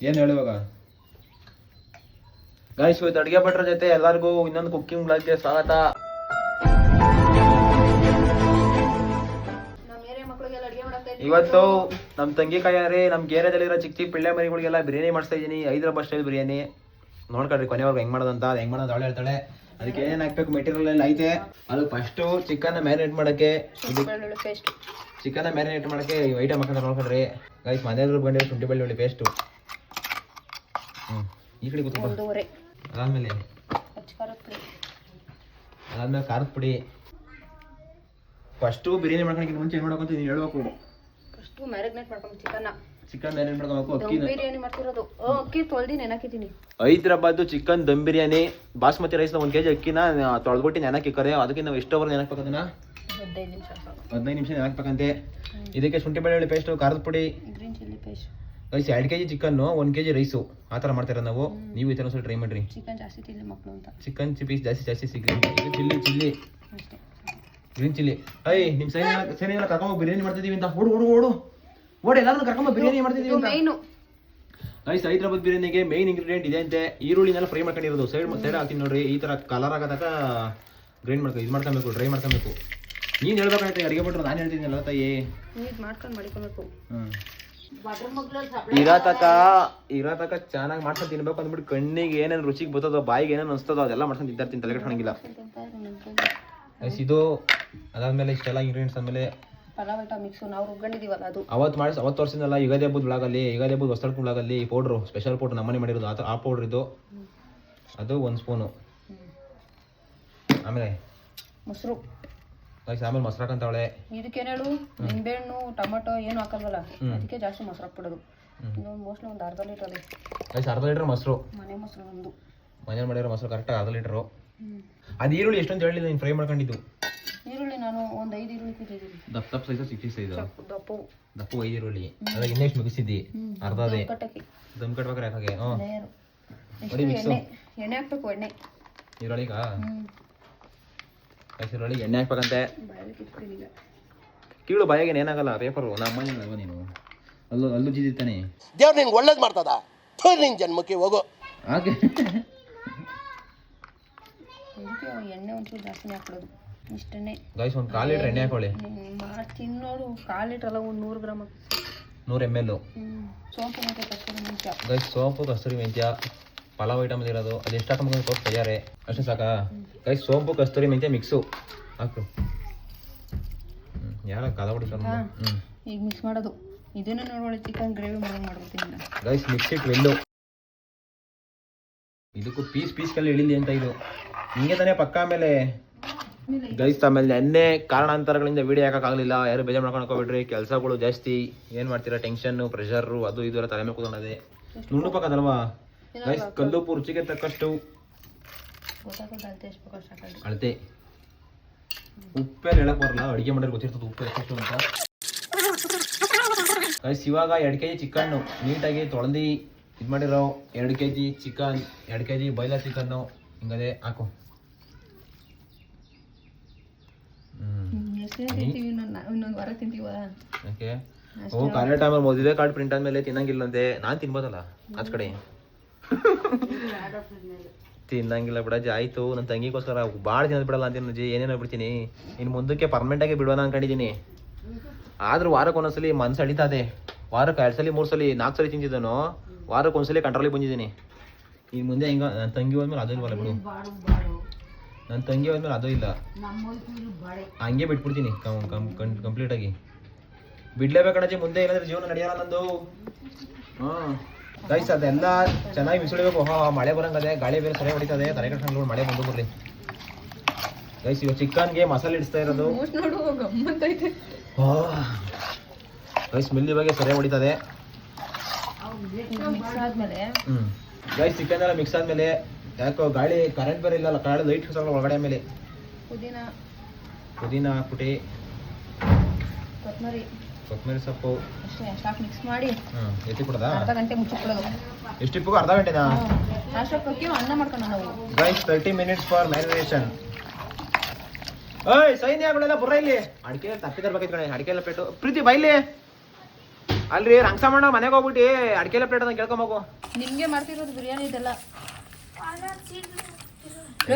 ಏನು ಹೇಳುವಾಗ ಗಾಯ್ಸ್, ಇವತ್ತು ಅಡುಗೆ ಭಟ್ರ ಜೊತೆ ಎಲ್ಲರಿಗೂ ಇನ್ನೊಂದು ಕುಕ್ಕಿಂಗ್ ಬ್ಲಾಗ್ಗೆ ಸ್ವಾಗತ. ಇವತ್ತು ನಮ್ಮ ತಂಗಿ ಕೈಯಾರೆ ನಮ್ಮ ಏರಿಯಾದಲ್ಲಿರೋ ಚಿಕ್ಕ ಚಿಕ್ಕ ಪಿಳ್ಳೆ ಮರಿಗಳಿಗೆಲ್ಲ ಬಿರಿಯಾನಿ ಮಾಡಿಸ್ತಾ ಇದ್ದೀನಿ. ಹೈದರಾಬಾದ್ ಸ್ಟೈಲ್ ಬಿರಿಯಾನಿ. ನೋಡ್ಕೊಳ್ರಿ ಕೊನೆಯವ್ರಿಗೆ ಹೆಂಗ್ ಮಾಡೋದಂತ. ಅದು ಹೆಂಗ್ ಮಾಡೋದು ಅವಳು ಹೇಳ್ತಾಳೆ. ಅದಕ್ಕೆ ಏನೇನು ಹಾಕ್ಬೇಕು ಮೆಟೀರಿಯಲ್ ಎಲ್ಲ ಐತೆ. ಅದು ಫಸ್ಟು ಚಿಕನ್ನ ಮ್ಯಾರಿನೇಟ್ ಮಾಡೋಕ್ಕೆ ಚಿಕನ್ನ ಮ್ಯಾರಿನೇಟ್ ಮಾಡೋಕ್ಕೆ ಐಟಮ್ ಹಾಕೊಂಡು ನೋಡ್ಕೊಳ್ರಿ ಗೈಸ್. ಮನೆಯವ್ರು ಬಂದಿರೋ ಶುಂಠಿ ಬೆಳ್ಳುಳ್ಳಿ ಪೇಸ್ಟು. ಈ ಕಡೆ ಕೂತ್ಕೊಂಡು ಅದಾದ್ಮೇಲೆ ಖಾರದ ಪುಡಿ. ಫಸ್ಟು ಬಿರಿಯಾನಿ ಮಾಡ್ಕೊಳಕ್ಕೆ ಮುಂಚೆ ಏನು ಮಾಡ್ಬೇಕು ಅಂತ ನೀನು ಹೇಳ್ಬೇಕು. ಫಸ್ಟು ಮ್ಯಾರಿನೇಟ್ ಮಾಡ್ಕೊಂಡು ಚಿಕನ್ ಮ್ಯಾರಿನೇಟ್ ಮಾಡ್ಕೋಬೇಕು. ಅಕ್ಕಿ ಬಿರಿಯಾನಿ ಮಾಡ್ತಿರೋದು. ಅಕ್ಕಿ ತೊಳೆದು ನೆನಕಿದ್ದೀನಿ. ಹೈದ್ರಾಬಾದ್ ಚಿಕನ್ ದಮ್ ಬಿರಿಯಾನಿ ಬಾಸ್ಮತಿ ರೈಸ್ನ 1 kg ಅಕ್ಕಿನ ತೊಳೆದ್ಬಿಟ್ಟು ನೆನಕಿಕ್ಕರೆ. ಅದಕ್ಕೆ ನಾವು ಎಷ್ಟು ಅವರ್ ನೆನಕ್ಬೇಕು ಅದನ್ನ? 15 ನಿಮಿಷ ನೆನಕ್ಬೇಕಂತೆ. ಇದಕ್ಕೆ ಶುಂಠಿ ಬೆಳ್ಳುಳ್ಳಿ ಪೇಸ್ಟು, ಖಾರದ ಪುಡಿ, green chilli paste. Guys 2 kg chicken 1 kg rice ಆ ಥರ ಮಾಡ್ತಾರೆ ನಾವು. ನೀವು ಈ ಥರ ಸ್ವಲ್ಪ ಟ್ರೈ ಮಾಡಿರಿ. ಚಿಕನ್ ಜಾಸ್ತಿ ತಿನ್ಲಿ ಮಕ್ಕಳು ಅಂತ. ಚಿಕನ್ ಪೀಸ್ ಜಾಸ್ತಿ ಸಿಗ್ರಿ. Green chilli. ನಿಮ್ಮ ಸೈನ್ ಎಲ್ಲ ಕರ್ಕೊಂಡ್ ಬಿರಿಯಾನಿ ಮಾಡ್ತಿದ್ದೀವಿ ಅಂತ. ಓಡು ಎಲ್ಲಾದ್ರೂ ಕರ್ಕೊಂಡ್ ಬಿರಿಯಾನಿ ಮಾಡ್ತಿದ್ದೀವಿ ಅಂತ. ಗೈಸ್, ಹೈದ್ರಾಬಾದ್ ಬಿರಿಯಾನಿಗೆ ಮೇನ್ ಇಂಗ್ರೀಡಿಯೆಂಟ್ ಇದೆ ಅಂತೆ. ಈರುಳ್ಳಿನೆಲ್ಲ ಫ್ರೈ ಮಾಡ್ಕೊಂಡಿರೋದು. ಸೈಡ್ ಹಾಕ್ತೀನಿ ನೋಡ್ರಿ. ಈ ಥರ ಕಲರ್ ಆಗತಕ್ಕ ಗ್ರೈಂಡ್ ಇದು ಮಾಡ್ಕೊಬೇಕು, ಡ್ರೈ ಮಾಡ್ಕೊಬೇಕು. ನೀನು ಹೇಳ್ಬೇಕಾಯ್ತು ಅಡುಗೆ ಬಿಟ್ರು. ನಾನು ಹೇಳ್ತೀನಿ ಎಲ್ಲ ತಾಯಿ ಮಾಡ್ಕೊಂಡು ಮಾಡಿಕೊಬೇಕು. ಇರೋ ತಕ ಚೆನ್ನಾಗಿ ಮಾಡ್ಕೊಂಡು ತಿನ್ಬೇಕು ಅಂದ್ಬಿಟ್ಟು ಕಣ್ಣಿಗೆ ಏನೇನು ರುಚಿಗೆ ಬರ್ತದೋ, ಬಾಯಿಗೆ ಏನೇನು ಅನಿಸ್ತದೋ ಅದೆಲ್ಲ ಮಾಡ್ಕೊಂಡು ತಿಂತಾರ್ತೀನಿ. ತಲೆ ಕೆಟ್ಕೊಂಡಿಲ್ಲ. ಇದು ಅದಾದ್ಮೇಲೆ ಇಷ್ಟೆಲ್ಲ ಇಂಗ್ರೀಡಿಯೆಂಟ್ಸ್ ಆದ್ಮೇಲೆ ಪಲಾವ್ ಐಟಮ್ ಮಿಕ್ಸು ನಾವು ರುಬ್ಕೊಂಡಿದ್ದೀವಲ್ಲ ಅದು. ಅವತ್ತು ವರ್ಷದಿಂದಲ್ಲ ಯುಗಾದಿ ಹಬ್ಬದ ಬ್ಲಾಗಲ್ಲಿ, ಯುಗಾದಿ ಹಬ್ಬದ ಹೊಸ ಬ್ಲಾಗಲ್ಲಿ ಪೌಡ್ರು, ಸ್ಪೆಷಲ್ ಪೌಡ್ರ್ ನಮ್ಮನೆ ಮಾಡಿರೋದು. ಆ ಪೌಡ್ರ್ ಇದು. ಅದು 1 ಸ್ಪೂನು. ಆಮೇಲೆ ಮೊಸರು. ಆಮೇಲೆ ಮೊಸರು ಹಾಕಂತಾವಳೆ. ಇದಕ್ಕೇನು ಹೇಳು, ನಿಂಬೆಹಣ್ಣು ಟೊಮೊಟೊ ಏನು ಹಾಕಲ್ವಲ್ಲ, ಅದಕ್ಕೆ ಜಾಸ್ತಿ ಮೊಸರು ಹಾಕ್ಬಿಡೋದು. ಮೋಸ್ಟ್ಲಿ ಒಂದು ಅರ್ಧ ಲೀಟರ್ ಅಲ್ಲಿ. ಅರ್ಧ ಲೀಟರ್ ಮೊಸರು. ಮನೆ ಮೊಸರು ನಮ್ಮದು. ಮನೇಲಿ ಮಾಡಿರೋ ಮೊಸರು ಕರೆಕ್ಟಾಗಿ ಅರ್ಧ ಲೀಟರು. ಅದು ಈರುಳ್ಳಿ ಎಷ್ಟೊಂದು ಹೇಳಿಲ್ಲ ನೀನು ಫ್ರೈ ಮಾಡ್ಕೊಂಡಿದ್ದು. ಈರುಳ್ಳಿ ನಾನು ಒಂದು 5 ಈರುಳ್ಳಿ ತಿಂದಿದ್ದೀನಿ. ದಪ್ಪ ಸೈಜು 60 ಸೈಜು ದಪ್ಪು 5 ಈರುಳ್ಳಿ. ಅದಾಗ ಇನ್ನೆಷ್ಟು ಮುಗಿಸಿದ್ದಿ? ಅರ್ಧದೇ ದಮ್ ಕಟ್ಬೇಕಾರೆ ಯಾಕಾಗೆ? ಎಣ್ಣೆ ಹಾಕ್ಬೇಕು. ಈರುಳ್ಳಿಗ ಈರುಳ್ಳಿಗೆ ಎಣ್ಣೆ ಹಾಕ್ಬೇಕಂತೆ. ಕೀಳು ಬಾಯಾಗೇನು ಏನಾಗಲ್ಲ. ಪೇಪರು ನಮ್ಮ ಮನೆ ಅಲ್ವ ನೀನು. ಅಲ್ಲೂ ಜಿದ್ದಾನೆ. ದೇವ್ರು ನಿನ್ಗೆ ಒಳ್ಳೇದು ಮಾಡ್ತದ. ನಿನ್ ಜನ್ಮಕ್ಕೆ ಹೋಗೋ. ಹಾಗೆ ಎಣ್ಣೆ ಒಂಚೂರು ಜಾಸ್ತಿನೇ ಹಾಕ್ಬಿಡೋದು. ಇಷ್ಟನ್ನೇ ಗೈಸ್. ಒಂದು 1/4 ಲೀಟರ್ ಎಣ್ಣೆ ಹಾಕೊಳ್ಳಿ. ಮಾಡ್ತೀನಿ ನೋಡು. 1/4 ಲೀಟರ್ ಅಲ್ಲ, ಒಂದು 100 ಗ್ರಾಮ್ 100 ml. ಸೋಂಪು ಮತ್ತು ಕಸ್ತೂರಿ ಮೆಂತ್ಯ. ಗೈಸ್, ಸೋಂಪು ಕಸ್ತೂರಿ ಮೆಂತ್ಯ ಪಲಾವ್ ಐಟಮ್ ಇರೋದು. ಅದು ಎಷ್ಟು ಹಾಕೊಂಡ್ಬೇಕು ತೋರಿಸ್ ತಯಾರೆ. ಅಷ್ಟೇ ಸಾಕಾ ಗೈಸ್? ಸೋಂಪು ಕಸ್ತೂರಿ ಮೆಂತ್ಯ ಮಿಕ್ಸು ಹಾಕು. ಯಾರ ಕಾಲ ಹೊಡಿತಾರೆ. ಈಗ ಮಿಕ್ಸ್ ಮಾಡೋದು. ಇದನ್ನು ನೋಡೋಣ, ಚಿಕನ್ ಗ್ರೇವಿ ಮಾಡ್ಬಿಡ್ತೀನಿ ಗೈಸ್. Mix it well. ಇದಕ್ಕೂ ಪೀಸ್ಗಳು ಇಳಿಲಿ ಅಂತ ಇದು ಹಿಂಗೆ ತಾನೇ ಪಕ್ಕ. ಆಮೇಲೆ ಗೈಸ್, ಆಮೇಲೆ ನೆನ್ನೆ ಕಾರಣಾಂತರಗಳಿಂದ ವೀಡಿಯೋ ಹಾಕೋಕ್ಕಾಗಲಿಲ್ಲ. ಯಾರು ಬೇಜಾರು ಮಾಡ್ಕೊಂಡು ಹೋಗ್ಬಿಡ್ರಿ. ಕೆಲಸಗಳು ಜಾಸ್ತಿ. ಏನು ಮಾಡ್ತೀರಾ, ಟೆನ್ಷನ್ನು, ಪ್ರೆಷರು, ಅದು ಇದು ಎಲ್ಲ ತಲೆ ಮೇಲೆ ಕೂತ್ಕೊಂಡದೆ. ನುಣ್ಣು ಪಕ್ಕದಲ್ವಾ ಗೈಸ್? ಕಲ್ಲುಪ್ಪು ರುಚಿಗೆ ತಕ್ಕಷ್ಟು ಅಳತೆ. ಉಪ್ಪೆಲ್ಲ ಹೇಳಕ್ ಬರಲ್ಲ, ಅಡುಗೆ ಮಾಡೋರು ಗೊತ್ತಿರ್ತದೆ ಉಪ್ಪು ಎಷ್ಟಷ್ಟು ಅಂತ. ಗೈಸ್, ಇವಾಗ 2 kg ಚಿಕನ್ನು ನೀಟಾಗಿ ತೊಳೆದು ಇದು ಮಾಡಿರೋ 2 kg ಚಿಕನ್, 2 kg ಬಾಯ್ಲರ್ ಚಿಕನ್ನು ಹಿಂಗದೆ ಹಾಕು. ಇನ್ನೊಂದು ವಾರ ತಿಂತೀವ. ಓಕೆ. ಕಾಲೇ ಟೈಮಲ್ಲಿ ಮದುವೆ ಕಾರ್ಡ್ ಪ್ರಿಂಟ್ ಆದ್ಮೇಲೆ ತಿನ್ನಂಗಿಲ್ಲಂತೆ. ನಾನು ತಿನ್ಬೋದಲ್ಲ ಆಚ ಕಡೆ. ತಿನ್ನಂಗಿಲ್ಲ ಬಿಡಜ್ಜಿ. ಆಯ್ತು, ನನ್ನ ತಂಗಿಗೋಸ್ಕರ ಭಾಳ ತಿನ್ನೋದು ಬಿಡಲ್ಲ ಅಂತೀನಿ ಅಜ್ಜಿ. ಏನೇನೋ ಬಿಡ್ತೀನಿ. ಇನ್ನು ಮುಂದಕ್ಕೆ ಪರ್ಮನೆಂಟಾಗಿ ಬಿಡೋಣ ಅನ್ಕೊಂಡಿದ್ದೀನಿ. ಆದ್ರೂ ವಾರಕ್ಕೆ ಒಂದೊಂದ್ಸಲಿ ಮನ್ಸು ಅಳಿತದೆ. ವಾರಕ್ಕೆ 2 ಸಲ 3 ಸಲ 4 ಸಲ ತಿಂತಿದ್ದಾನೋ. ವಾರಕ್ಕೆ ಒಂದ್ಸಲಿ ಕಂಟ್ರೋಲಿಗೆ ಬಂದಿದ್ದೀನಿ. ಇನ್ನು ಮುಂದೆ ಹಿಂಗ ನನ್ನ ತಂಗಿ ಹೋದ್ಮೇಲೆ ಅದು ಇಲ್ವಲ್ಲ ಬಿಡು. ನನ್ನ ತಂಗಿ ಹೋದ್ಮೇಲೆ ಅದು ಇಲ್ಲ. ಹಂಗೆ ಬಿಟ್ಬಿಡ್ತೀನಿ ಕಂಪ್ಲೀಟಾಗಿ. ಬಿಡ್ಲೇಬೇಕಣ್ಣಜ್ಜಿ, ಮುಂದೆ ಏನಾದ್ರೆ ಜೀವನ ನಡೆಯಲ್ಲ ನಂದು. ಗೈಸ್, ಅದೆಲ್ಲ ಚೆನ್ನಾಗಿ ಮಿಸುಳಿಬೇಕು. ಮಳೆ ಬರಂಗದೆ, ಗಾಳಿ ಬೇರೆ ಸರಿ ಹೊಡಿತದೆ. ತಲೆ ಕಟ್ಕೊಂಡು ಮಳೆ ಬಂದು ಬರ್ಲಿ. ಗೈಸ್, ಇವಾಗ ಚಿಕನ್ಗೆ ಮಸಾಲೆ ಇಡಿಸ್ತಾ ಇರೋದು. ಗೈಸ್, ಮಿಲ್ಲಿ ಬಗ್ಗೆ ಸರಿ ಹೊಡಿತದೆ. ಗೈಸ್, ಚಿಕನ್ ಎಲ್ಲ ಮಿಕ್ಸ್ ಆದ್ಮೇಲೆ ಯಾಕೋ ಗಾಳಿ ಕರೆಂಟ್ ಬೇರೆ ಇಲ್ಲ, ಗಾಳಿ ಲೈಟ್ ಒಳಗಡೆ. ಆಮೇಲೆ ಪುದೀನ ಹಾಕ್ಬಿಟ್ಟು ಕೊತ್ತಂಬರಿ ಸೊಪ್ಪು ಮಿಕ್ಸ್ ಮಾಡಿ ಎತ್ತಿ ಕೊಡೋದಾ? ಅರ್ಧ ಗಂಟೆ ಮುಚ್ಚಿಕೊಳ್ಳೋದು. ಎಷ್ಟಿಪ್ಪು? ಅರ್ಧ ಗಂಟೆನಾ? ಅನ್ನ ಮಾಡ್ಕೊಂಡು ನಾವು ಗೈಸ್ 30 minutes ಫಾರ್ ಮ್ಯಾರಿನೇಷನ್. ಸೈನ್ಯಗಳೆಲ್ಲ ಬರ ಇಲ್ಲಿ. ಅಡಿಕೆ ತಪ್ಪಿದರ್ ಬೇಕೈತೆ ಕಣೆ. ಅಡಿಕೆ ಎಲ್ಲ ಪೇಟು. ಪ್ರೀತಿ ಬೈಲಿ. ಅಲ್ರಿ ರಂಗಸಮಣ್ಣ ಮನೆಗೆ ಹೋಗ್ಬಿಟ್ಟು ಅಡಿಕೆಲೆ ಪ್ಲೇಟ್ ಅಂತ ಕೇಳ್ಕೊಂಬೋಗು. ನಿಮ್ಗೆ ಮಾಡ್ತಿರೋದು ಬಿರಿಯಾನಿ ಇದೆಲ್ಲ.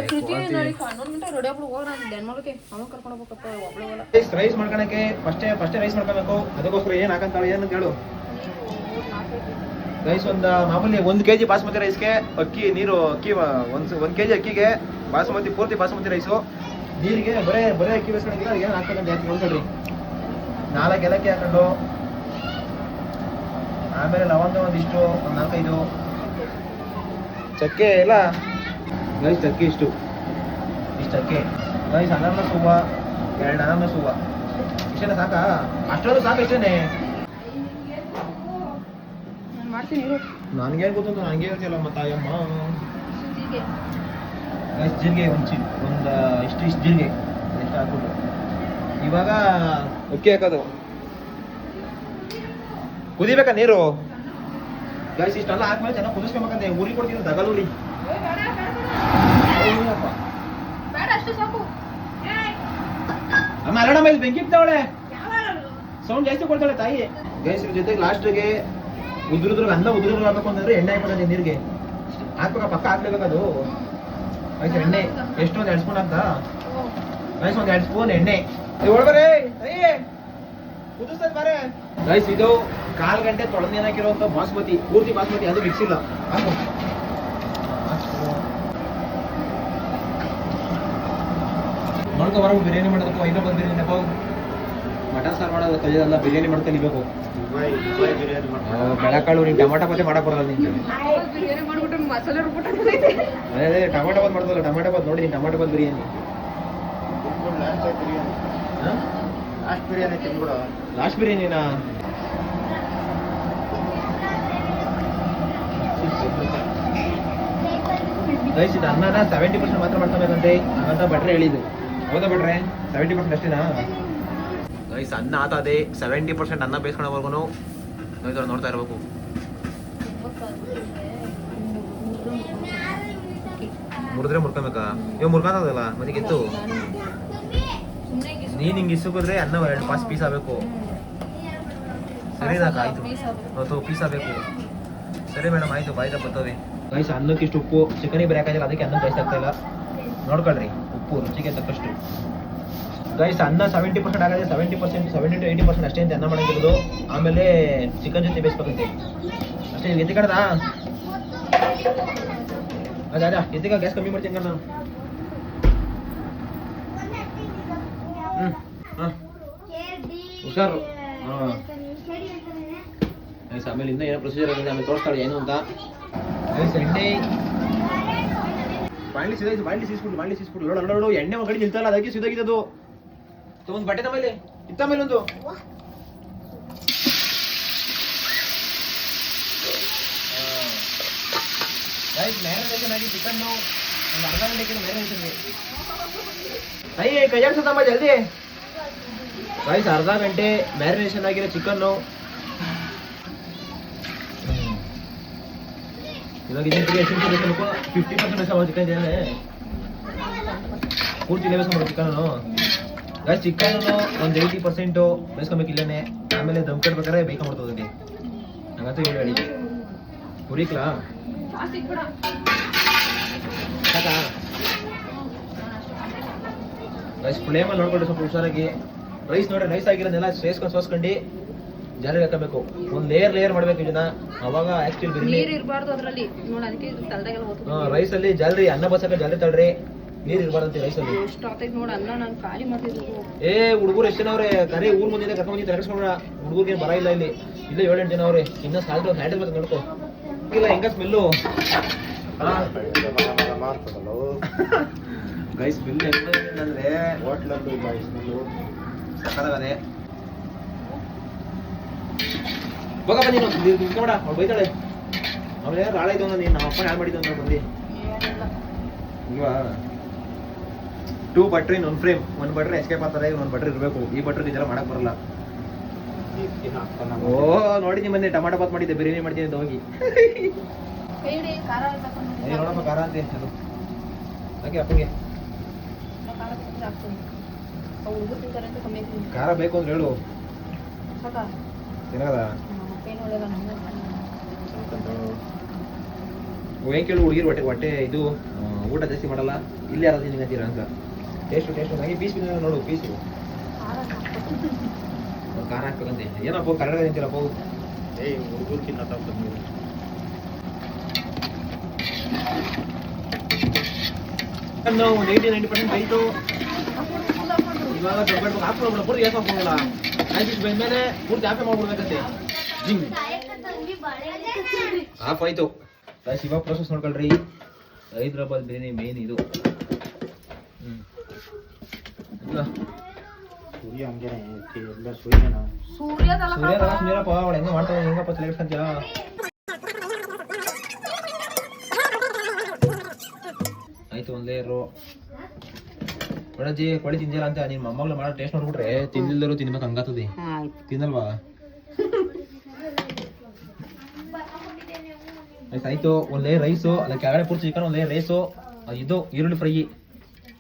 ಕೃತಿ ನೋಡಿ 11 ಗಂಟೆ ರೆಡಿ ಆಗ್ಬಿಡು ಹೋಗಿ ನಾನು ಡೆನ್ಮಾರ್ಕ್ಗೆ ಅವನು ಕರ್ಕೊಂಡು ಹೋಗ್ಬೇಕಪ್ಪ ಒಬ್ಳವಲ್ಲ. ರೈಸ್ ಮಾಡ್ಕೊಳಕ್ಕೆ ಫಸ್ಟೇ ರೈಸ್ ಮಾಡ್ಕೋಬೇಕು. ಅದಕ್ಕೋಸ್ಕರ ಏನು ಹಾಕಂತಾಳೆ ಏನು ಹೇಳು. ರೈಸ್ ಒಂದು ಮಾಮೂಲಿ 1 kg ಬಾಸ್ಮತಿ ರೈಸ್ಗೆ ಅಕ್ಕಿ ಒಂದು kg ಅಕ್ಕಿಗೆ ಪೂರ್ತಿ ಬಾಸ್ಮತಿ ರೈಸು ನೀರಿಗೆ ಬರೇ ಅಕ್ಕಿ ಬೇಯಿಸ್ಕೊಂಡಿಲ್ಲ. ಏನು ಹಾಕ್ಬೇಕಂತ ಜಾಸ್ತಿ ನೋಡ್ಕೊಳ್ರಿ. 4 ಏಲಕ್ಕಿ ಹಾಕೊಂಡು ಆಮೇಲೆ ಲವಂಗ ಒಂದಿಷ್ಟು 4-5 ಚಕ್ಕೆ ಎಲ್ಲ ಗೈಸ್. ಚಕ್ಕೆ ಇಷ್ಟು ಚಕ್ಕೆ ಗೈಸ್. ಅನಾನಸ್ ಹೂವು 2 ಅನಾನಸ್ ಹೂವು ಇಷ್ಟೇನ ಸಾಕಾ? ಅಷ್ಟೊಂದು ಸಾಕು ಇಷ್ಟೇನೆ. ನಾನು ಮಾಡ್ತೀನಿ ಇರು. ನನಗೇನು ಗೊತ್ತು ನನಗೆ ಹೇಳ್ತಿಲ್ಲ ಮತ್ತೆ ಅಯ್ಯಮ್ಮ. ಜೀರಿಗೆ ಗೈಸ್ ಜೀರಿಗೆ ಒಂದು ಇಷ್ಟು ಜೀರಿಗೆ ಎಷ್ಟು ಹಾಕ್ಬಿಟ್ಟು ಇವಾಗ ಅಕ್ಕಿ ಹಾಕೋದು. ಕುದಿಬೇಕಾ ನೀರು ಗೈಸ್? ಇಷ್ಟೆಲ್ಲ ಹಾಕ್ಮೇಲೆ ಚೆನ್ನಾಗಿ ಕುದಿಸ್ಕೊಬೇಕಂತೆ. ಉರಿ ಕೊಡ್ತೀನಿ ದಗಲೂರಿ. ಬೇಡ ಅಷ್ಟು ಸಾಕು. ಅಮ್ಮ ಅರಣ ಮೇಲೆ ಬೆಂಕಿ ಇರ್ತಾವಳೆ, ಸೌಂಡ್ ಜಾಸ್ತಿ ಕೊಡ್ತಾಳೆ ತಾಯಿ. ಗೈಸ್ ಇದ್ರ ಜೊತೆಗೆ ಲಾಸ್ಟ್ಗೆ ಅನ್ನ ಉದುರು ಹಾಕಬೇಕು ಅಂತಂದ್ರೆ ಎಣ್ಣೆ ಹಾಕ್ಬಿಡೋದು ನೀರಿಗೆ ಹಾಕ್ಬೇಕಾ? ಪಕ್ಕ ಹಾಕ್ಲೇಬೇಕದು. ಗೈಸ್ ಎಣ್ಣೆ ಎಷ್ಟು ಒಂದು 2 ಸ್ಪೂನ್ ಹಾಕ್ತಾ ಗೈಸ್? ಒಂದು 2 ಸ್ಪೂನ್ ಎಣ್ಣೆ ಒಳಬರೇ ಕುದಿಸ್ತದ ಬಾರೆ. ಗೈಸ್ ಇದು 1/4 ಗಂಟೆ ತೊಳೆದೇನಾಕಿರುವಂತ ಪೂರ್ತಿ ಬಾಸ್ಮತಿ, ಅದು ಮಿಕ್ಸ್ ಇಲ್ಲ. ಹಾಕು ನೋಡ್ಕೊ ಬರೋ. ಬಿರಿಯಾನಿ ಮಾಡೋದಕ್ಕೂ ಹೈದ್ರಾಬಾದ್ ಬಿರಿಯಾನಿ ಮಟನ್ ಸಾರು ಮಾಡೋದು ಕಲಿಯೋದಲ್ಲ, ಬಿರಿಯಾನಿ ಮಾಡ್ತಾ ಕಲಿಬೇಕು. ಬೆಳಕಾಳು ನೀನು ಟೊಮಾಟೊ ಪತ್ತೆ ಮಾಡಕ್ ಬರಲ್ಲ ನಿಂಗೆ. ಬಿರಿಯಾನಿ ಮಾಡ್ಬಿಟ್ಟು ಮಸಾಲೆ ರುಬ್ಬಿಟ್ಟು ಅದೇ ಟೊಮಾಟೊ ಬಾತ್ ಮಾಡ್ದಲ್ಲ. ಟೊಮಾಟೊ ಬಾತ್ ನೋಡಿ, ಟೊಮಾಟೊ ಬಾತ್ ಬಿರಿಯಾನಿ. ಲಾಸ್ಟ್ ಬಿರಿಯಾನಿನಾ? ಗೈಸ್ ಇದು ಅನ್ನನ 70% ಮಾತ್ರ ಮಾಡ್ಕೊಬೇಕಂತೆ ಹಾಗಂತ ಭಟ್ರೆ ಹೇಳಿದ್ದು. ಹೌದಾ ಭಟ್ರೆ? 70% ಅಷ್ಟೇನಾ? ಗೈಸ್ ಅನ್ನ ಆತದೆ 70% ಅನ್ನ ಬೇಯಿಸ್ಕೊಳವರೆಗೂ ನೋಡ್ತಾ ಇರ್ಬೇಕು. ಮುರಿದ್ರೆ ಮುರ್ಕೊಬೇಕಾ? ಇವಾಗ ಮುರ್ಕೊಂಡದಲ್ಲ ಮನೆಗಿತ್ತು. ನೀನ್ ಹಿಂಗೆ ಇಸುಕಿದ್ರೆ ಅನ್ನ 2 ಪೀಸ್ ಆಗಬೇಕು. ಸರಿನಾಕ? ಆಯ್ತು ಪೀಸ್ ಆಗಬೇಕು. ಸರಿ ಮೇಡಮ್ ಆಯ್ತು. ಬಾಯ್ದ ಬರ್ತವೆ. ಗೈಸ್ ಅನ್ನಕ್ಕೆ ಇಷ್ಟು ಉಪ್ಪು, ಚಿಕನಿಗೆ ಬೇರೆ ಹಾಕಿಲ್ಲ, ಅದಕ್ಕೆ ಅನ್ನ ಜಾಸ್ತಿ ಆಗ್ತಾ ಇಲ್ಲ. ನೋಡ್ಕೊಳ್ರಿ ಉಪ್ಪು ರುಚಿಗೆ ತಕ್ಕಷ್ಟು. ಗೈಸ್ ಅನ್ನ 70% ಆಗಿದೆ. 70% to 80% ಅಷ್ಟೇ ಅಂತ ಅನ್ನ ಮಾಡಂಗಿರೋದು. ಆಮೇಲೆ ಚಿಕನ್ ಜೊತೆ ಬೇಯಿಸ್ಬೇಕಂತೆ ಅಷ್ಟೇ. ಎತ್ತಿ ಕಡದಾ? ಅದ ಎತ್ತಿಗ ಗ್ಯಾಸ್ ಕಮ್ಮಿ ಮಾಡ್ತೀನಿ ನಾನು. ಹುಷಾರು. ಗೈಸ್ ಆಮೇಲೆ ಇನ್ನೂ ಏನೋ ಪ್ರೊಸೀಜರ್ ಆಗಿದೆ, ಆಮೇಲೆ ತೋರಿಸ್ತಾಳೆ ಏನು ಅಂತ. ಗೈಸ್ ಎಣ್ಣೆ ಬಾಣಲಿ ಸೀಸ್ಬಿಟ್ಟು ನೋಡು ಎಣ್ಣೆ ಒಂದು ಕಡೆ ನಿಲ್ತಲ್ಲ, ಅದಕ್ಕೆ ಸಿದಾಗಿದ್ದು. ಒಂದು ಬಟ್ಟೆ ಮೇಲೆ ಇತ್ತ ಮೇಲೆ ಒಂದು ಗೈಸ್ ಮ್ಯಾರಿನೇಷನ್ ಆಗಿ ಚಿಕನ್ನು ಒಂದು ಅರ್ಧ ಗಂಟೆ ಮ್ಯಾರಿನೇಷನ್ಗೆ. ಅಯ್ಯೇ ಕೈಯಾಡ್ಸಮ್ಮ ಜಲ್ದಿ. ಗೈಸ್ ಅರ್ಧ ಗಂಟೆ ಮ್ಯಾರಿನೇಷನ್ ಆಗಿರೋ ಚಿಕನ್ನು ಇವಾಗ ಇದಕ್ಕೆ ಎಷ್ಟು 50% ಬೇಯಿಸ್ಬೋದು ಚಿಕನ್ ಜನ ಪೂರ್ತಿ ಬೇಯಿಸ್ಬೋದು ಚಿಕನ್ನು. ಗೈಸ್ ಚಿಕನ್ನು ಒಂದು 80% ಬೇಯಿಸ್ಕೊಬೇಕಿಲ್ಲೇ. ಆಮೇಲೆ ದಮ್ ಕಟ್ಬೇಕಾದ್ರೆ ಬೇಯ್ಕೊಂಡ್ಬಿಡ್ತದೆ. ಹಂಗಂತೂ ಹೇಳಿ ಹುರಿಕ್ಲಾ ಸಾಕಾ? ರೈಸ್ ಫ್ಲೇಮಲ್ಲಿ ನೋಡ್ಕೊಂಡು ಸ್ವಲ್ಪ ಹುಷಾರಾಗಿ. ರೈಸ್ ನೋಡಿ, ರೈಸ್ ಆಗಿರೋದೆಲ್ಲ ಸೋಸ್ಕೊಂಡು ಜಾರಿಗೆ ಹಾಕಬೇಕು. ಒಂದು ಲೇಯರ್ ಮಾಡ್ಬೇಕು ಇದನ್ನ, ಅವಾಗ ಆಕ್ಚುಲಿ ಬಿರಿಯಾನಿ. ನೀರು ಇರಬಾರ್ದು ಅದರಲ್ಲಿ ನೋಡಿ, ಅದಕ್ಕೆ ತಲೆದಾಗೆಲ್ಲ ಹೋಗ್ತದೆ. ರೈಸ್ ಅಲ್ಲಿ ಜಾಲ್ರಿ ಅನ್ನ ಬಸಕ ಜಾಲ್ರಿ ತಳ್ರಿ, ನೀರು ಇರಬಾರ್ದಂತೆ ರೈಸ್ ಅಲ್ಲಿ. ಎಷ್ಟು ಆಗ್ತೈತೆ ನೋಡಿ ಅನ್ನ ನಾನು ಖಾಲಿ ಮಾಡ್ತಿದ್ದು. ಹುಡುಗರು ಎಷ್ಟು ಜನ ಅವ್ರೆ? ಕರೆ ಊರ್ ಮುಂದೆ ಕರ್ಕೊಂಡ್ ಬಂದಿದ್ದು ತರಸ್ಕೊಂಡ್ರ. ಹುಡುಗರಿಗೆ ಬರ ಇಲ್ಲ ಇಲ್ಲಿ. ಇಲ್ಲ 7-8 ಜನ ಅವ್ರೆ. ಇನ್ನ ಸಾಲ್ಟ್ ಹ್ಯಾಂಡಲ್ ಮತ್ತೆ ನೋಡ್ಕೋ ಇಲ್ಲ ಹೆಂಗ ಸ್ಮೆಲ್ಲು. ಗೈಸ್ ಸ್ಮೆಲ್ ಅಂದ್ರೆ ಹೋಟ್ಲಲ್ಲಿ ಸ್ಮೆಲ್ಲು ಸಕ್ಕತ್ತಾಗದೆ. ಹೋಗಪ್ಪ ನೀನು ನಿಂತ್ಕೊಂಡ, ಅವ್ಳು ಬೈತಾಳೆ. ಅವ್ಳು ಯಾರು ಹಾಳಾಯ್ತು ಅಂದ್ರೆ ನೀನು ನಮ್ಮ ಅಪ್ಪನ ಹಾಳು ಮಾಡಿದ್ದು ಅಂತ ಬಂದು ಇಲ್ವಾ? 2 ಬಟ್ರ್ ಇನ್ 1 ಫ್ರೇಮ್. 1 ಬಟ್ರ್ ಎಸ್ಕೇಪ್ ಆಗ್ತಾರೆ, 1 ಬಟ್ರ್ ಇರಬೇಕು. ಈ ಬಟ್ರ್ ಇದೆಲ್ಲ ಮಾಡಕ್ ಬರಲ್ಲ. ಓ ನೋಡಿ ನಿಮ್ಮನ್ನೇ ಟೊಮಾಟೊ ಬಾತ್ ಮಾಡಿದ್ದೆ, ಬಿರಿಯಾನಿ ಮಾಡ್ತೀನಿ ಅಂತ ಹೋಗಿ. ನೋಡಪ್ಪ ಖಾರ ಅಂತ ಅದು ಹಾಕಿ ಅಪ್ಪಗೆ. ಖಾರ ಬೇಕು ಅಂದ್ರೆ ಹೇಳು. ತಿನ್ನದ ಏನು ಒಳ್ಳೆಯಲ್ಲ ನಮಗೆ. ಏನ್ ಕೇಳು ಹುಡುಗಿರು ಹೊಟ್ಟೆ ಹೊಟ್ಟೆ ಇದು ಊಟ ಜಾಸ್ತಿ ಮಾಡಲ್ಲ ಇಲ್ಲಿ ಯಾರಾದ್ರೂ ನಿಂಗಂತೀರ ಅಂತ. ಟೇಸ್ಟ್ ನನಗೆ ಪೀಸ್ ನೋಡು ಪೀಸು ಖಾರ ಹಾಕ್ಬೇಕಂತೆ. ಏನಪ್ಪ ಕನ್ನಡ ನಿಂತಿರಪ್ಪ. ಹುಡುಗರು ತಿನ್ನತ್ತ ನಾವು 90% ಆಯ್ತು. ಇವಾಗ ಹಾಕ್ಬಿಡ್ಬಿಡ ಪೂರ್ತಿ ಗ್ಯಾಸ್ ಹಾಕ್ಬಿಡಲ್ಲ. ಆಯ್ತು ಬಂದ್ಮೇಲೆ ಪೂರ್ತಿ ಆಫೆ ಮಾಡ್ಬಿಡ್ಬೇಕಂತೆ. ಆಫ್ ಆಯ್ತು. ಇವಾಗ ಪ್ರೊಸೆಸ್ ನೋಡ್ಕೊಳ್ರಿ. ಹೈದ್ರಾಬಾದ್ ಬಿರಿಯಾನಿ ಮೇನ್ ಇದು. ಸೂರ್ಯಪ್ಪ ಅವಳು ಹೆಂಗ ಮಾಡ್ತಾವ ಹೆಂಗಪ್ಪ ಲೇಟ್ ಸಂಜೆ. ಆಯ್ತು ಒಂದ್ ಲೇಯರು. ಒಳಜಿ ಕೊಳಿ ತಿಂದಿಲ್ಲ ಅಂತ ನಿನ್ ಮೊಮ್ಮಗಳು ಮಾಡೋ ಟೇಸ್ಟ್ ನೋಡ್ಬಿಟ್ರೆ ತಿಂದಿಲ್ದರು ತಿನ್ಬೇಕು ಹಂಗಾತದೆ. ತಿನ್ನಲ್ವಾ? ಆಯ್ತು ಒಂದ್ ಲೇಯರ್ ರೈಸು, ಅಲ್ಲ ಕೆಳಗಡೆ ಪೂರ್ತಿ ಚಿಕನ್, ಒಂದ್ ಲೇಯರ್ ರೈಸು, ಇದು ಈರುಳ್ಳಿ ಫ್ರೈ,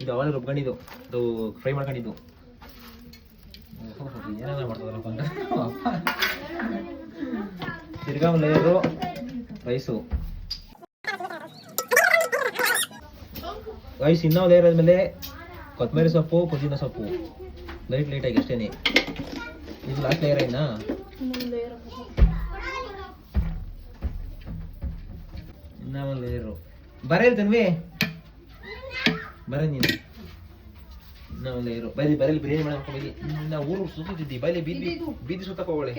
ಇದು ಅವಾಗ ರುಬ್ಕೊಂಡಿದ್ದು, ಅದು ಫ್ರೈ ಮಾಡ್ಕೊಂಡಿದ್ದು. ಏನೆಲ್ಲ ಮಾಡ್ತದಲ್ಲಪ್ಪ ಅಂತ. ತಿರ್ಗಾ ಒಂದು ಲೇಯರು ರೈಸು. ರೈಸ್ ಇನ್ನೊಂದು ಲೇಯರ್ ಆದಮೇಲೆ ಕೊತ್ತಂಬರಿ ಸೊಪ್ಪು, ಪುದೀನ ಸೊಪ್ಪು ಲೈಟಾಗಿ ಅಷ್ಟೇನೆ. ಇದು ಲಾಸ್ಟ್ ಲೇಯರ್ ಐನಾ? ಇನ್ನ ಒಂದು ಲೇಯರು. ಬರೇಲಿ ತನ್ವಿ, ಬರೀ ನೀನು. ಇನ್ನ ಒಂದು ಲೇಯರು. ಬರೀಲಿ ಬಿರಿಯಾನಿ ಮಾಡಬೇಕು. ಬೈಲಿ ಇನ್ನ ಊರು ಸುತ್ತಿದ್ದಿ. ಬೈಲಿ ಬೀದಿ ಸುತ್ತಕ್ಕೆ ಹೋಗಳೆ.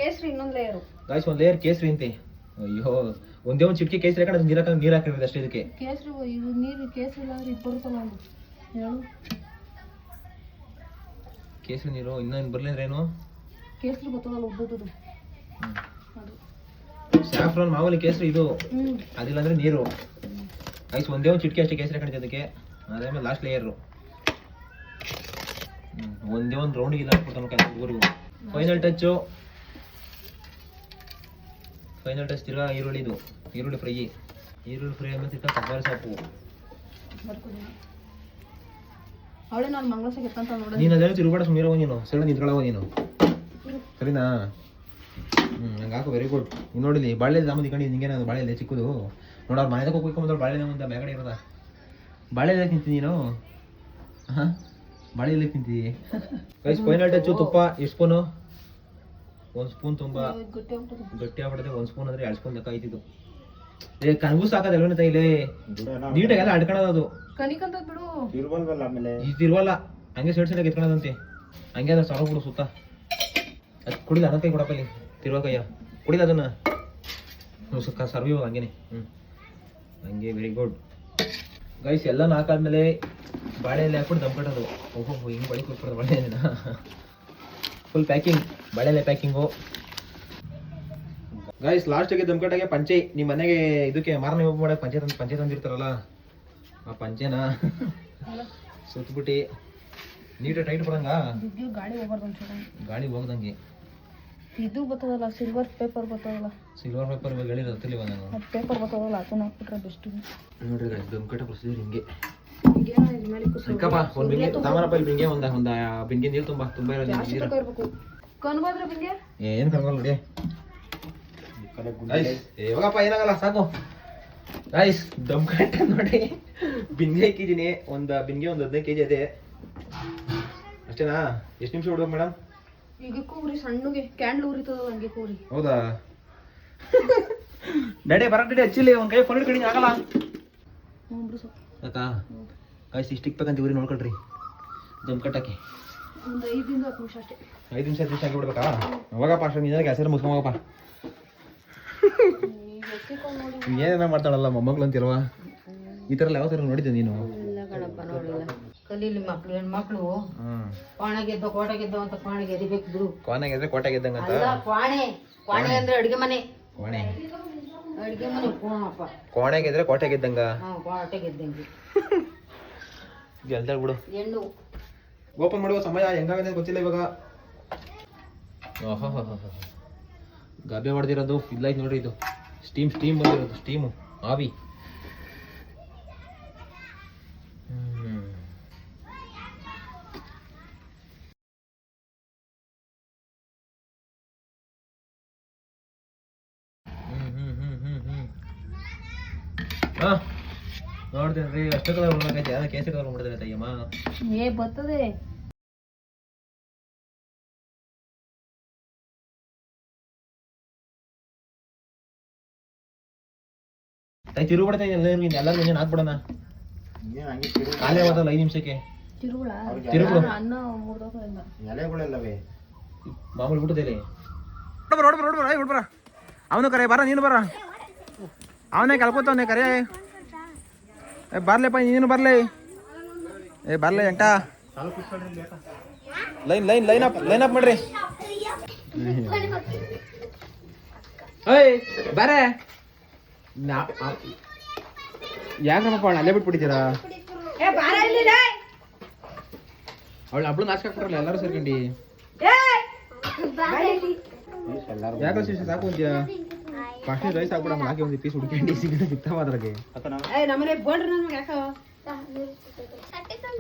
ಗಾಯ್ಸ್ ಒಂದು ಲೇಯರ್ ಕೇಸರಿ ಅಂತೆ. ಅಯ್ಯೋ ಒಂದೇ ಒಂದು ಚಿಟಕಿ ಕೇಸರಿ ಹಾಕೊಂಡು ಅದು ನೀರು ಹಾಕಿರೋದು ಅಷ್ಟೇ. ಇದಕ್ಕೆ ಕೇಸರಿ ಇದು ನೀರು ಕೇಸರಿ ಇಲ್ಲ ಅಂದ್ರೆ ಇದು ಬರುತ್ತಲ್ಲ ಒಂದು ಹೇಳು. ಕೇಸರಿ ನೀರು ಇನ್ನೊಂದು ಬರಲಿ ಅಂದ್ರೆ ಏನು? ಕೇಸರಿ ಗೊತ್ತದಲ್ಲ ಉದ್ದದ್ದು. ಸ್ಯಾಫ್ರಾನ್ ಮಾಮೂಲಿ ಕೇಸರಿ ಇದು. ಅದಿಲ್ಲ ಅಂದ್ರೆ ನೀರು. ಗಾಯ್ಸ್ ಒಂದೇ ಒಂದು ಚಿಟಕಿ ಅಷ್ಟೇ ಕೇಸರಿ ಹಾಕೊಂಡಿದ್ದೆ ಅದಕ್ಕೆ. ಅದಾದ್ಮೇಲೆ ಲಾಸ್ಟ್ ಲೇಯರು ಒಂದೇ ಒಂದು ರೌಂಡ್ ಇಲ್ಲ ಹಾಕ್ಬಿಡ್ತಾನೆ ಊರಿಗೂ. ಫೈನಲ್ ಟಚ್ ತಿರ್ಗಾ ಈರುಳ್ಳಿ ಫ್ರೈ ಆದ್ಮೇಲೆ ತಿರ್ಗಾ ಕೊಬ್ಬರಿ ಸೊಪ್ಪು. ಅವಳೆ ನಾನು ಮಂಗಳೂರು ಎತ್ತಂತ ನೋಡ. ನೀನು ಅದೇ ತಿರುಗಾಡ ಸುಮ್ಮೀರವ ನೀನು. ಸರಿ ನಿಂತ್ಕೊಳ್ಳವ ನೀನು, ಸರಿನಾ? ಹಂಗೆ ಹಾಕು. Very good. ನೀನು ನೋಡಿಲಿ ಬಾಳೆ ಜಾಮೂನ್ ಕಂಡು ನಿಂಗೇನ ಬಾಳೆ ಚಿಕ್ಕದು ನೋಡೋರು ಮನೆದಾಗ ಹೋಗ್ಕೊಂಬಂದ್ರೆ ಬಾಳೆ ಮುಂದೆ ಮೇಗಡೆ ಇರೋದ. ಬಾಳೆ ಎಲ್ಲ ತಿಂತೀನಿ ನೀನು? ಹಾಂ ಬಾಳೆ ಎಲ್ಲ ತಿಂತೀವಿ. ಗೈಸ್ ಫೈನಲ್ ಟಚ್ಚು ತುಪ್ಪ. ಎಷ್ಟು ಸ್ಪೂನು? 1 ಸ್ಪೂನ್. ತುಂಬ ಗಟ್ಟಿ ಆಗ್ಬಿಡುತ್ತೆ. 1 ಸ್ಪೂನ್ ಅಂದರೆ 2 ಸ್ಪೂನ್ ಲೆಕ್ಕ ಆಯ್ತಿದ್ದು. ಕನಗು ಸಾಕದ ಎಲ್ಲ ಇಲ್ಲಿ ನೀಟಾಗಿ ಎಲ್ಲ ಅಡ್ಕೊಳ್ಳೋದು. ಅದು ತಿರುವಲ್ಲ ಹಂಗೆ ಸೈಡ್ ಎತ್ಕೊಳ್ಳೋದಂತೆ. ಹಂಗೆ ಅದ ಸಾಲ ಬಿಡು ಸುತ್ತ. ಅದು ಕುಡಿಲ್ಲ ಅದನ್ನ ಕೈ ಕೊಡಪ್ಪ ಇಲ್ಲಿ ತಿರುವ ಕೈಯ ಕುಡಿಲ್ಲ ಅದನ್ನ ಸರ್ವಿವ್ ಹಂಗೇನೆ. ಹಂಗೆ ವೆರಿ ಗುಡ್. ಗೈಸ್ ಎಲ್ಲ ಹಾಕಾದ್ಮೇಲೆ ಬಾಳೆಲೆ ಹಾಕ್ಬಿಟ್ಟು ದಮ್ ಕಟ್ಟೋದು. ಓಹೋ ಹಿಂಗೆ ಬಳಿ ಕೊಟ್ಬಿಡೋದು ಬಾಳೆ ಎಲೆನ. ಫುಲ್ ಪ್ಯಾಕಿಂಗ್ ಬಾಳೆಲೆ ಪ್ಯಾಕಿಂಗು. ಗೈಸ್ ಲಾಸ್ಟಿಗೆ ದಮ್ ಕಟ್ಟಾಗೆ ಪಂಚೆ. ನಿಮ್ಮ ಮನೆಗೆ ಇದಕ್ಕೆ ಮಾರನೇ ಹೋಗಿ ಮಾಡಕ್ಕೆ ಪಂಚೆ ತಂದಿರ್ತಾರಲ್ಲ ಆ ಪಂಚೆನ ಸುತ್ತಬಿಟ್ಟು ನೀಟಾಗಿ ಟೈಟ್ ಬರಂಗ ಗಾಳಿ ಹೋಗ್ದಂಗೆ. ಇದು ಬರ್ತದಲ್ಲ ಸಿಲ್ವರ್ ಪೇಪರ್ ಬರ್ತದಲ್ಲ. ಸಿಲ್ವರ್ ಪೇಪರ್ ಇವಾಗ ಹೇಳಿರತ್ತಿಲ್ಲ ನಾನು. ಅದು ಪೇಪರ್ ಬರ್ತದಲ್ಲ ಅದನ್ನ ಹಾಕ್ಬಿಟ್ರೆ ಬೆಸ್ಟ್. ನೋಡ್ರಿ ಗೈಸ್ ದಮ್ ಕಟ್ಟ ಪ್ರೊಸೀಜರ್ ಹಿಂಗೆ. ಸಿಕ್ಕಪ್ಪ ಒಂದು ಬಿಂಗೆ ತಾಮರಪ್ಪ ಇಲ್ಲಿ ಬಿಂಗೆ ಒಂದು ಬಿಂಗೆ ನೀರು ತುಂಬ ಇರೋದು ನೀರು. ಕನ್ಬೋದ್ರೆ ಬಿಂಗೆ ಏನು ಕನ್ಬಲ್ಲ ನೋಡಿ. ಇವಾಗಪ್ಪ ಏನಾಗಲ್ಲ ಸಾಕು. ಗೈಸ್ ದಮ್ ಕಟ್ಟ ನೋಡಿ ಬಿಂಗೆ ಹಾಕಿದ್ದೀನಿ. ಒಂದು ಬಿಂಗೆ 15 kg ಇದೆ ಅಷ್ಟೇನಾ? ಎಷ್ಟು ನಿಮಿಷ ಬಿಡ್ಬೇಕು ಮೇಡಮ್? ಈಗ ಕೂರಿ ಸಣ್ಣಗೆ ಕ್ಯಾಂಡ್ಲ್ ಉರಿತದ ಹಂಗೆ ಕೂರಿ. ಹೌದಾ? ನಡೆ ಬರಕ್ ನಡಿ. ಹಚ್ಚಿಲ್ಲ ಒಂದು ಕೈ ಫೋನ್ ಕಡಿಮೆ ಆಗಲ್ಲ ಅಕ್ಕ. ಗೈಸ್ ಇಷ್ಟಿಕ್ ಬೇಕಂತ ಇವ್ರಿ ನೋಡ್ಕೊಳ್ರಿ ದಮ್ ಕಟ್ಟಕ್ಕೆ. ಒಂದು 5 ರಿಂದ 10 ನಿಮಿಷ ಅಷ್ಟೇ. 5 ನಿಮಿಷ 10 ನಿಮಿಷ ಆಗಿ ಬಿಡ್ಬೇಕಾ? ಅವಾಗಪ್ಪ ಅಷ್ಟು ನೀನು ಗ್ಯಾಸಲ್ಲಿ ಮುಸ್ಕೊಂಬೋಗಪ್ಪ. ಏನೇನ ಮಾಡ್ತಾಳಲ್ಲ ಮೊಮ್ಮಗಳು ಅಂತಿಲ್ವ? ಈ ಥರ ಯಾವ ಥರ ನೋಡಿದ್ದೆ ನೀನು? ಕಲೀಲಿ ಮಕ್ಳು ಹೆಣ್ಮಕ್ಳು. ಕ್ವಾಣೆ ಗೆದ್ದ ಕೋಟೆ ಗೆದ್ದ ಅಂತ ಕ್ವಾಣೆ ಗೆದಿಬೇಕು ಬಿಡು. ಕ್ವಾಣೆ ಗೆದ್ರೆ ಕೋಟೆ ಗೆದ್ದಂಗ ಅಂತ. ಕ್ವಾಣೆ ಅಂದ್ರೆ ಅಡಿಗೆ ಮನೆ. ಕ್ವಾಣೆ ಕೋಣಪ್ಪ. ಕ್ವಾಣೆ ಗೆದ್ರೆ ಕೋಟೆ ಗೆದ್ದಂಗ. ಕೋಟೆ ಗೆದ್ದಂಗೆ ಗೆಲ್ತಾಳ ಬಿಡು. ಹೆಣ್ಣು ಓಪನ್ ಮಾಡುವ ಸಮಯ ಹೆಂಗಾಗದೆ ಗೊತ್ತಿಲ್ಲ ಇವಾಗ. ಗಬ್ಬೆ ಹೊಡೆದಿರೋದು ಇಲ್ಲ ನೋಡ್ರಿ. ಇದು ಸ್ಟೀಮ್ ಬಂದಿರೋದು. ಸ್ಟೀಮು ಆವಿ. ಹಾ ನೋಡ್ತೀನಿ ರೀ ಅಷ್ಟೇ ಕಲರ್ ಉಳ್ಬೇಕೈತೆ ಯಾವ್ದು ಕೇಸರಿ ಕಲರ್ ಮಾಡ್ತಾರೆ ಅಯ್ಯಮ್ಮ. ಏ ಬರ್ತದೆ. ತಿರುಗ್ಬಿಡ್ತಾ ಎಲ್ಲರಿಗೂ ಇನ್ನೇನು ಹಾಕ್ಬಿಡೋಣ ಖಾಲಿ ಆಗೋದಲ್ಲ 5 ನಿಮಿಷಕ್ಕೆ. ತಿರುಗುಳ ತಿರುಗುಳು ಅನ್ನ ಮುರ್ದೋಗಿಲ್ಲ. ಎಲೆಗಳೆಲ್ಲವೇ ಮಾಮೂಲಿ ಊಟದಲ್ಲಿ ಹೊಡ್ಬರ ಅವನು ಕರೆ ಬರ ನೀನು ಬರ ಅವನೇ ಕಲ್ಕೋತವನೆ ಕರೆ ಬರ್ಲೆಪ್ಪ ನೀನು ಬರ್ಲೆ ಏ ಬರ್ಲೆ ಎಂಟ ಲೈನ್ ಅಪ್ ಮಾಡ್ರಿ ಏಯ್ ಬಾರೆ ಯಾಕಪ್ಪ ಅವಳು ಅಲ್ಲೇ ಬಿಟ್ಬಿಟ್ಟಿದ್ದೀರಾ ಅವಳು ಹಬ್ಳು ನಾಶಕ ಹಾಕ್ಬಿಟ್ರಲ್ಲ ಎಲ್ಲರೂ ಸೇರ್ಕೊಂಡು ಯಾಕೆ ಶಿಶು ಸಾಕು ಅಂತೀಯ ಫಸ್ಟ್ ರೈಸ್ ಹಾಕ್ಬಿಡಮ್ಮ ಹಾಕಿ ಒಂದು ಪೀಸ್ ಹುಡ್ಕೊಂಡು ಸಿಗ್ತಾವ ಅದ್ರಾಗೆ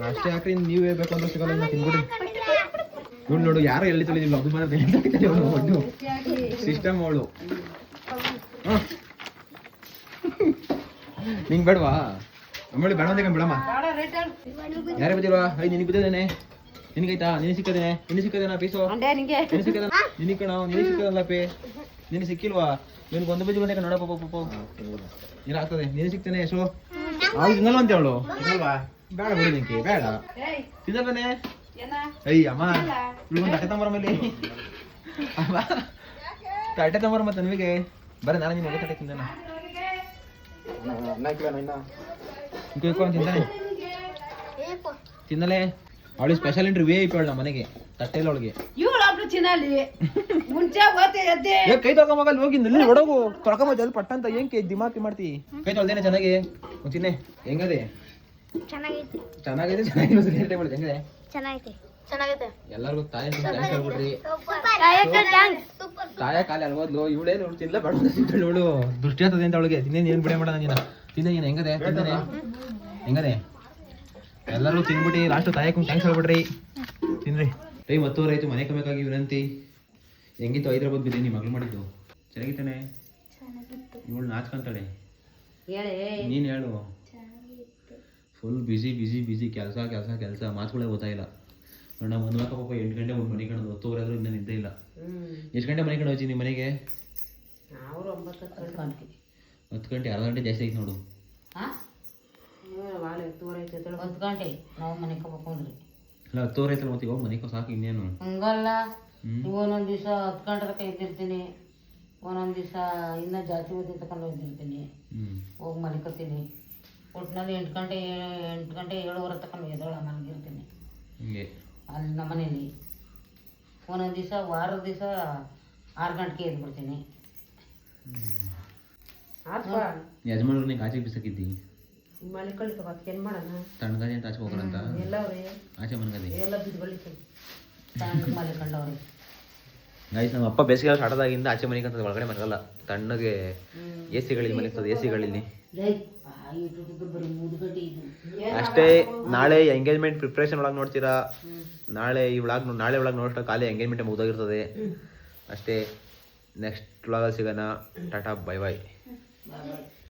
ಅಷ್ಟೇ ಹಾಕ್ರಿ ನೀವೇ ಬೇಕು ಅಂದ್ರೆ ಸಿಗಲ್ಲ ಇನ್ನ ತಿನ್ಬಿಡ್ರಿ ನೋಡು ನೋಡು ಯಾರು ಎಲ್ಲಿ ತೊಳಿದಿಲ್ಲ ಅದು ಮಾತ್ರ ಸಿಸ್ಟಮ್ ಅವಳು ನಿಂಗೆ ಬೇಡವಾ ಆಮೇಲೆ ಬೇಡ ಅಂದ ಬಿಡಮ್ಮ ಯಾರೇ ಬಿದ್ದಿಲ್ವಾ ಐ ನಿನಗೆ ಬಿದ್ದಿದ್ದೇನೆ ನಿನಗೈತಾ ನಿನಗೆ ಸಿಕ್ಕದೇನೆ ನಿನಗೆ ಸಿಕ್ಕದೇನಾ ಪೀಸು ನಿನಗೆ ಸಿಕ್ಕದ ನಿನಗೆ ಕಣ ನಿನಗೆ ಸಿಕ್ಕದಲ್ಲ ಪೇ ನಿನಗೆ ಸಿಕ್ಕಿಲ್ವಾ ನಿನಗೆ ಒಂದು ಬಜ್ಜಿ ಬಂದ ನೋಡಪ್ಪ ಪಪ್ಪ ನೀನು ಆಗ್ತದೆ ನೀನು ಸಿಗ್ತೇನೆ ಸೊ ಅವ್ಳು ತಿನ್ನಲ್ಲ ಅಂತ ಅವಳು ತಿನ್ನಲ್ವಾ ಬೇಡ ಬಿಡಿ ನಿಂಗೆ ಬೇಡ ತಿನ್ನಲ್ವನೇ ಅಯ್ಯ ಅಮ್ಮ ಇವ್ಳು ತಟ್ಟೆ ತಂಬರಮ್ಮಲ್ಲಿ ಅಮ್ಮ ತಟ್ಟೆ ತಂಬರ ಮತ್ತೆ ನನಗೆ ಬರೀ ನಾನು ನೀನು ತಟ್ಟೆ ತಿಂದಾನ ತಿಂತಾನೆ ತಿನ್ನಲೇ ಅವಳಿಗೆ special entry V I P ಅವಳು ನಮ್ಮ ಮನೆಗೆ ತಟ್ಟೆ ಇಲ್ಲ ಅವಳಿಗೆ ಕೈ ತೊಳ್ಕೊಂಬಲ್ಲ ಹೋಗಿ ನಲ್ಲಿ ಹೊಡಗು ತೊಳ್ಕೊಂಬ ಜಲ್ದಿ ಪಟ್ಟ ಅಂತ ಏನ್ ದಿಮಾಕಿ ಮಾಡ್ತಿ ಕೈ ತೊಳ್ದೇನೆ ಚೆನ್ನಾಗಿ ಚಿನ್ನೆ ಹೆಂಗದೆ ಚೆನ್ನಾಗೈತೆ ಹೆಂಗದೆ ಎಲ್ಲರಿಗೂ ತಾಯಿ ಹೇಳ್ಬಿಡ್ರಿ ತಾಯ ಕಾಲಿ ಅಲ್ವದ್ಲು ಇವಳೇನು ತಿನ್ನಲ್ಲ ಬೇಡ ಇವಳು ದೃಷ್ಟಿ ಆಗ್ತದೆ ಅಂತ ಅವಳಿಗೆ ತಿನ್ನೇನು ಏನ್ ಬಿಡೇ ಮಾಡೋಣ ನೀನು ತಿಂದ ನೀನು ಹೆಂಗದೆ ತಿಂದಾನೆ ಹೆಂಗದೆ ಎಲ್ಲರೂ ತಿನ್ಬಿಟ್ಟು ಲಾಸ್ಟ್ ತಾಯಕ್ಕೆ ಥ್ಯಾಂಕ್ಸ್ ಹೇಳ್ಬಿಡ್ರಿ ತಿನ್ರಿ ಟೈಮ್ 10 ಆಯ್ತು ಮನೆ ಕಮ್ಮಿ ವಿನಂತಿ ಹೆಂಗಿತ್ತು ಹೈದ್ರಾಬಾದ್ ಬಿರಿಯಾನಿ ಮಗಳು ಮಾಡಿದ್ದು ಚೆನ್ನಾಗಿತ್ತಾನೆ ಇವಳು ನಾಚ್ಕೊಂತಾಳೆ ನೀನು ಹೇಳು ಫುಲ್ ಬಿಸಿ ಕೆಲಸ ಮಾತುಗಳೇ ಗೊತ್ತಾಯಿಲ್ಲ ನಾವು ಒಂದು ಪಾಪ 8 ಗಂಟೆ ಒಂದು ಮನೆ ಕಣದು 10 ಆದರೂ ಇನ್ನೂ ನಿದ್ದೆ ಇಲ್ಲ ಎಷ್ಟು ಗಂಟೆ ಮನೆ ಕಡೆ ಹೋಗ್ತೀನಿ ನಿಮ್ಮ ಮನೆಗೆ 10 ಗಂಟೆ ಅರ್ಧ ಗಂಟೆ ಜಾಸ್ತಿ ಆಯ್ತು ನೋಡು 10 ಗಂಟೆ ನಾವು ಮನೆ ಕಬ್ಬಕೊಂಡ್ರಿ ಅಲ್ಲ 10 ಆಯ್ತಲ್ಲ ಮತ್ತೆ ಇವಾಗ ಮನೆಗೆ ಸಾಕು ಇನ್ನೇನು ಹಂಗಲ್ಲ ಒಂದೊಂದು ದಿವಸ 10 ಗಂಟೆ ತನಕ ಇದ್ದಿರ್ತೀನಿ ಒಂದೊಂದು ದಿವಸ ಇನ್ನೂ ಜಾಸ್ತಿ ಓದಿ ತಗೊಂಡು ಹೋಗಿರ್ತೀನಿ ಹೋಗಿ ಮಲಿಕೋತೀನಿ ಒಟ್ಟಿನಲ್ಲಿ 8 ಗಂಟೆ 7:30 ತಗೊಂಡು ಎದ್ದೋಳ ಮಲಗಿರ್ತೀನಿ ಹಿಂಗೆ ಅಲ್ಲಿ ನಮ್ಮ ಮನೇಲಿ ಒಂದೊಂದು ದಿವಸ ವಾರದ ದಿವಸ 6 ಗಂಟೆಗೆ ಎದ್ಬಿಡ್ತೀನಿ ಯಜಮಾನ್ರು ನೀನು ಆಚೆಗೆ ಬಿಸಾಕಿದ್ದಿ ಮಲಿಕೊಳ್ತವ ಏನು ಮಾಡೋಣ ತಣ್ಣಗಾದೆ ಅಂತ ಆಚೆ ಹೋಗೋಣಂತ ಎಲ್ಲವ್ರಿ ಆಚೆ ಮನ್ಗದೆ ಎಲ್ಲ ಬಿದ್ದು ಬಳಿತೀನಿ ತಣ್ಣಗೆ ಮಲಿಕೊಂಡವ್ರಿ ಗಾಯ್ಸ್ ನಮ್ಮ ಅಪ್ಪ ಬೇಸಿಗೆ ಸ್ಟಾರ್ಟ್ ಆದಾಗಿಂದ ಆಚೆ ಮನೆಗೆ ಒಳಗಡೆ ಮನಗಲ್ಲ ತಣ್ಣಗೆ ಎ ಸಿಗಳಲ್ಲಿ ಮಲಗ್ತದೆ ಎ ಸಿಗಳಲ್ಲಿ ಅಷ್ಟೇ ನಾಳೆ ಎಂಗೇಜ್ಮೆಂಟ್ ಪ್ರಿಪ್ರೇಷನ್ ಒಳಗೆ ನೋಡ್ತೀರಾ ನಾಳೆ ನೋಡೋಷ್ಟು ಖಾಲಿ ಎಂಗೇಜ್ಮೆಂಟ್ ಮುಗಿದೋಗಿರ್ತದೆ ಅಷ್ಟೇ ನೆಕ್ಸ್ಟ್ ವ್ಲಾಗಲ್ಲಿ ಸಿಗೋಣ ಟಾಟಾ ಬೈ ಬಾಯ್